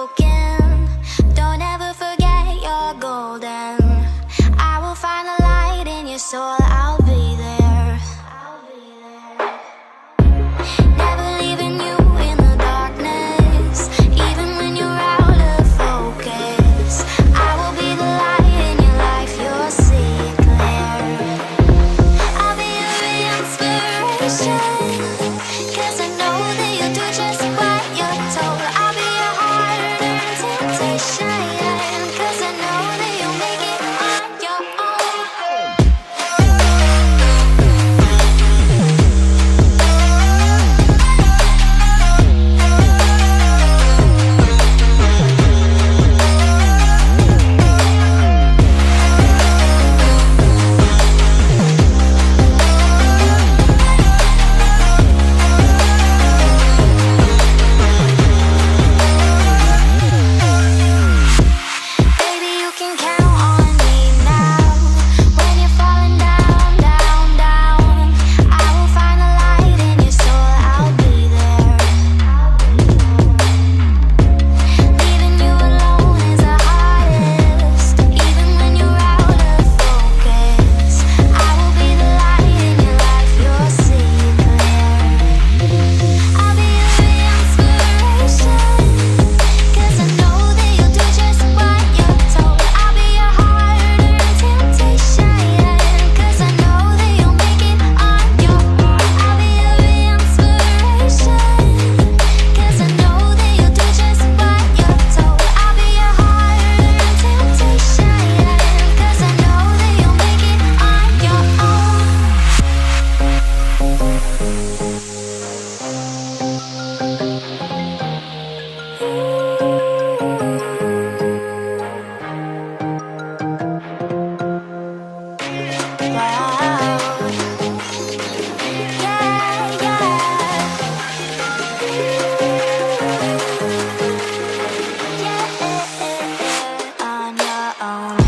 broken, don't ever forget you're golden. I will find a light in your soul, I'll be there. Never leaving you in the darkness, even when you're out of focus. I will be the light in your life, you'll see it clear. I'll be your inspiration, 'cause I know that you'll do just what you're told. I'll be your hard-earned temptation, 'cause I know that you'll make it on your own. Baby, you can count on me now. When you're falling down, down, down, I will find a light in your soul, I'll be there. Leaving you alone is the hardest, even when you're out of focus. I will be the light in your life, you'll see it clear. I'll be your inspiration, 'cause I know that you'll do just what you're told. I'll be your hard-earned temptation, 'cause I know that you'll make it on your own. I'll be your inspiration, 'cause I know that you'll do just what you're told. I'll be your hard-earned temptation, 'cause I know that you'll make it on your own. On your own.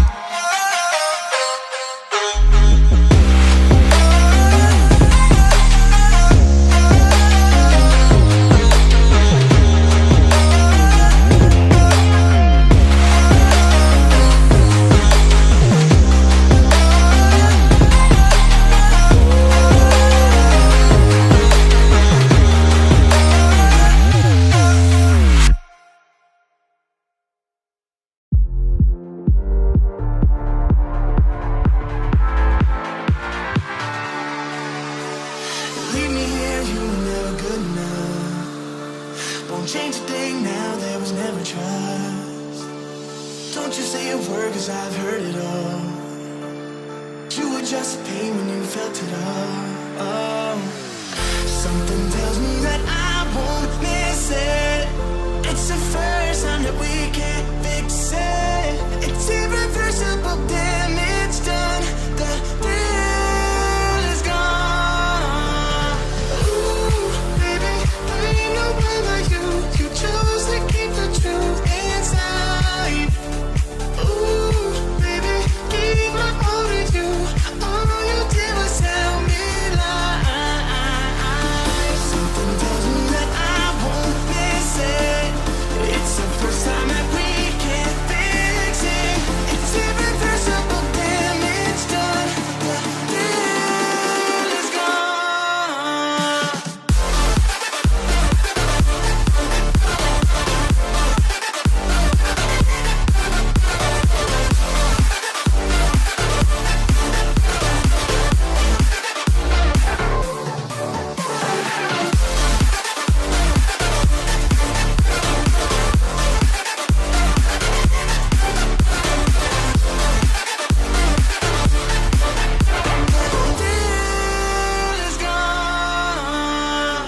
Leave me here, you were never good enough. Won't change a thing now, there was never trust. Don't you say a word, 'cause I've heard it all. You were just pain when you felt it all. Oh. Something tells me that I won't miss it. It's the first time that we can't fix it. It's irreversible damage done. The thrill is gone. Ooh, baby, there ain't no one like you. You chose to keep the truth inside. Ooh, baby, keep my all to you. All you did was tell me lies. Something tells me that I won't miss it. It's the first time that we can't fix it. It's irreversible damage done. The thrill is gone. Thrill is gone.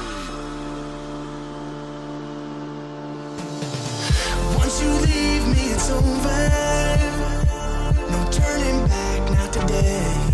Once you leave me, it's over. No turning back, not today.